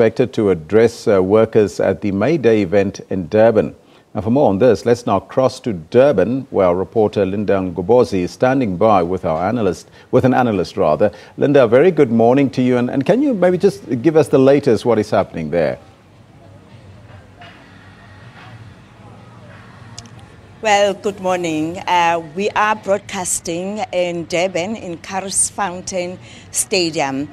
expected to address workers at the May Day event in Durban. Now, for more on this, let's now cross to Durban, where our reporter Linda Mgobozi is standing by with an analyst. Linda, very good morning to you. And can you maybe just give us the latest, what is happening there? Well, good morning. We are broadcasting in Durban in Caris Fountain Stadium.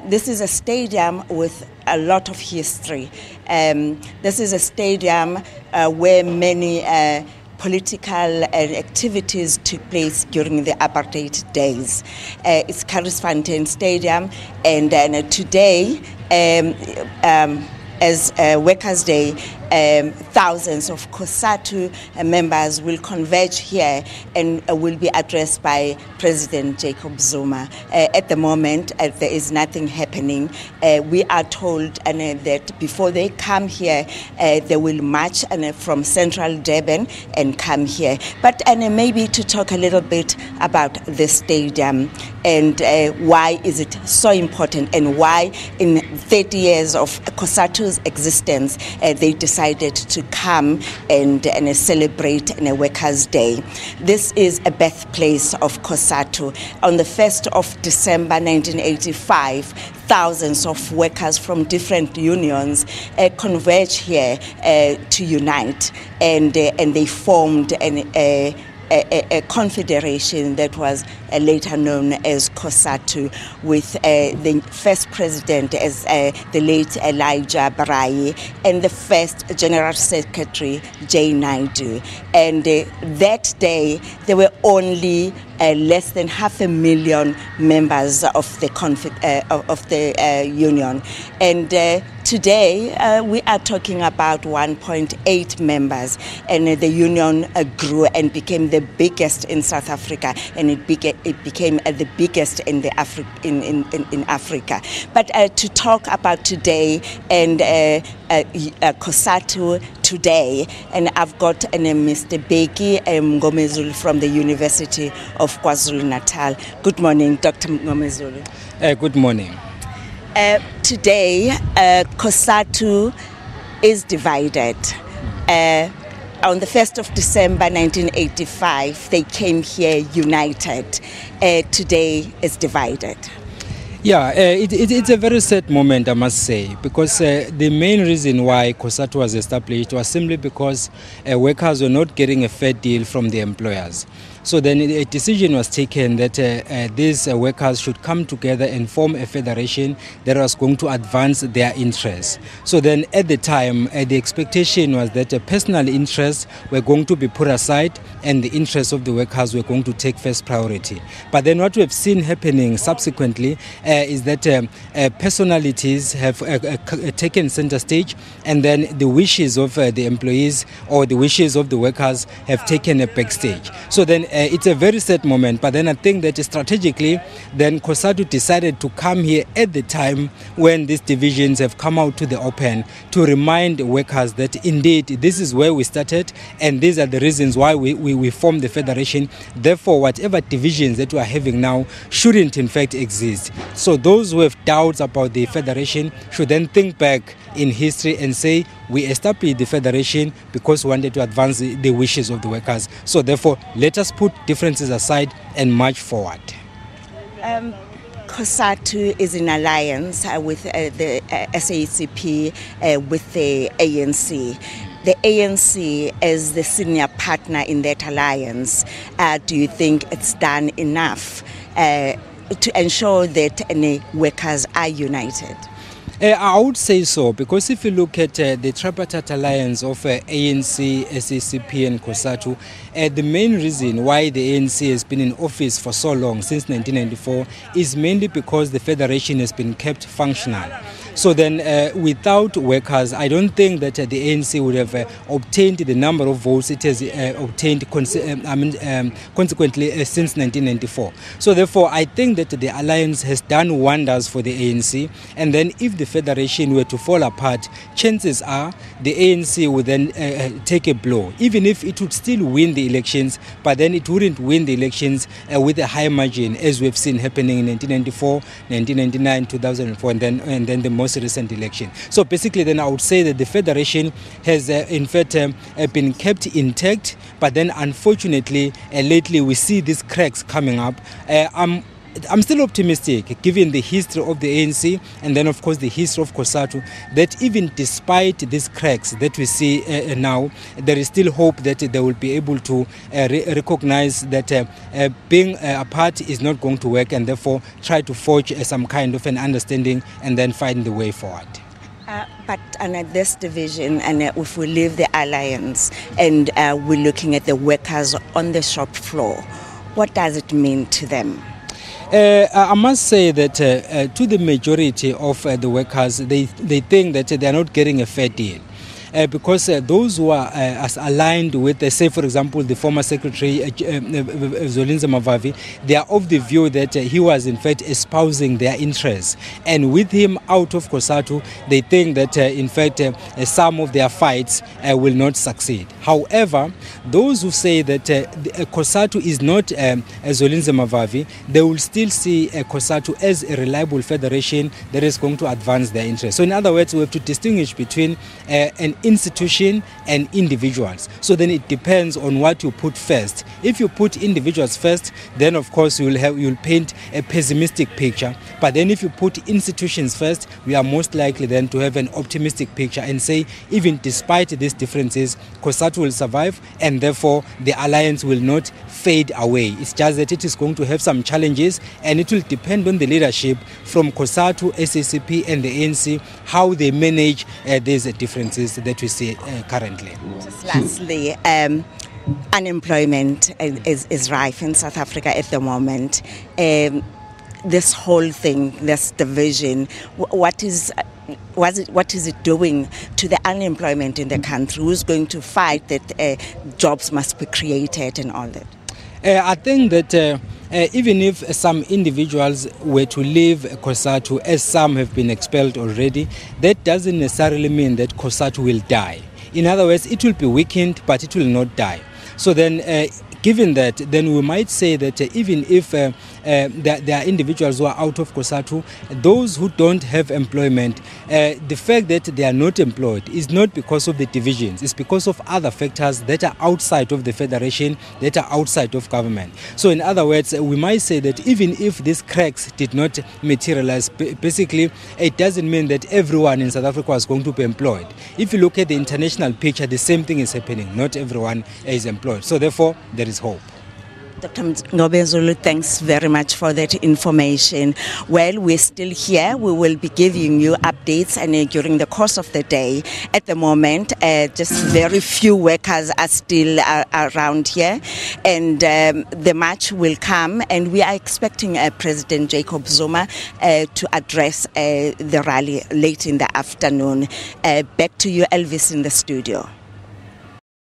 This is a stadium with a lot of history. This is a stadium where many political activities took place during the apartheid days. It's Caris Fountain Stadium, and today, as Workers' Day, thousands of COSATU members will converge here and will be addressed by President Jacob Zuma. At the moment, there is nothing happening. We are told that before they come here, they will march from central Durban and come here. But maybe to talk a little bit about the stadium and why is it so important, and why in 30 years of COSATU's existence, they decided to come and celebrate a Workers' Day. This is a birthplace of COSATU. On the 1st of December 1985, thousands of workers from different unions converged here to unite, and they formed a confederation that was later known as COSATU, with the first president as the late Elijah Barai and the first general secretary J. Naidu. And that day there were only less than 500,000 members of the union, and today we are talking about 1.8 members, and the union grew and became the biggest in South Africa, and it became the biggest in in Africa. But to talk about today and COSATU today, and I've got Mr. Beki Mgobozi from the University of KwaZulu-Natal. Good morning, Dr. Mgobozi. Good morning. Today, COSATU is divided. On the 1st of December 1985, they came here united. Today is divided. Yeah, it's a very sad moment, I must say, because the main reason why COSATU was established was simply because workers were not getting a fair deal from the employers. So then a decision was taken that these workers should come together and form a federation that was going to advance their interests. So then at the time, the expectation was that personal interests were going to be put aside and the interests of the workers were going to take first priority. But then what we have seen happening subsequently is that personalities have taken center stage, and then the wishes of the employees or the wishes of the workers have taken a backstage. So then it's a very sad moment, but then I think that strategically, then COSATU decided to come here at the time when these divisions have come out to the open to remind workers that indeed this is where we started and these are the reasons why we formed the federation. Therefore, whatever divisions that we are having now shouldn't in fact exist. So those who have doubts about the federation should then think back in history and say we established the federation because we wanted to advance the wishes of the workers. So therefore, let us put differences aside and march forward. COSATU is in alliance with the SABC, with the ANC. The ANC is the senior partner in that alliance. Do you think it's done enough to ensure that any workers are united? I would say so, because if you look at the tripartite alliance of ANC, SABC and COSATU, the main reason why the ANC has been in office for so long, since 1994, is mainly because the federation has been kept functional. So then without workers, I don't think that the ANC would have obtained the number of votes it has obtained consequently since 1994. So therefore, I think that the alliance has done wonders for the ANC, and then if the federation were to fall apart, chances are the ANC would then take a blow, even if it would still win the elections, but then it wouldn't win the elections with a high margin, as we've seen happening in 1994, 1999, 2004, and then the most recent election. So basically then I would say that the federation has in fact been kept intact, but then unfortunately lately we see these cracks coming up. I'm still optimistic, given the history of the ANC and then, of course, the history of COSATU, that even despite these cracks that we see now, there is still hope that they will be able to recognize that being apart is not going to work, and therefore try to forge some kind of an understanding and then find the way forward. But this division, and if we leave the alliance and we're looking at the workers on the shop floor, what does it mean to them? I must say that to the majority of the workers, they think that they are not getting a fair deal. Because those who are aligned with, say, for example, the former secretary, Zolinza Mavavi, they are of the view that he was, in fact, espousing their interests. And with him out of COSATU, they think that, in fact, some of their fights will not succeed. However, those who say that COSATU is not Zolinza Mavavi, they will still see COSATU as a reliable federation that is going to advance their interests. So, in other words, we have to distinguish between an institution and individuals. So then it depends on what you put first. If you put individuals first, then of course you'll paint a pessimistic picture. But then if you put institutions first, we are most likely then to have an optimistic picture and say, even despite these differences, COSATU will survive, and therefore the alliance will not fade away. It's just that it is going to have some challenges, and it will depend on the leadership from COSATU, SACP and the ANC, how they manage these differences that we see currently. Just lastly, unemployment is rife in South Africa at the moment. This whole thing, this division, what is it doing to the unemployment in the country? Who's going to fight that jobs must be created and all that? I think that even if some individuals were to leave COSATU, as some have been expelled already, that doesn't necessarily mean that COSATU will die. In other words, it will be weakened, but it will not die. So then, given that, then we might say that even if there are individuals who are out of COSATU, those who don't have employment, the fact that they are not employed is not because of the divisions, it's because of other factors that are outside of the federation, that are outside of government. So in other words, we might say that even if these cracks did not materialize, basically it doesn't mean that everyone in South Africa is going to be employed. If you look at the international picture, the same thing is happening. Not everyone is employed. So therefore, there is hope. Dr. Mgobozi, thanks very much for that information. Well, we're still here. We will be giving you updates and during the course of the day. At the moment, just very few workers are still around here, and the march will come, and we are expecting President Jacob Zuma to address the rally late in the afternoon. Back to you, Elvis, in the studio.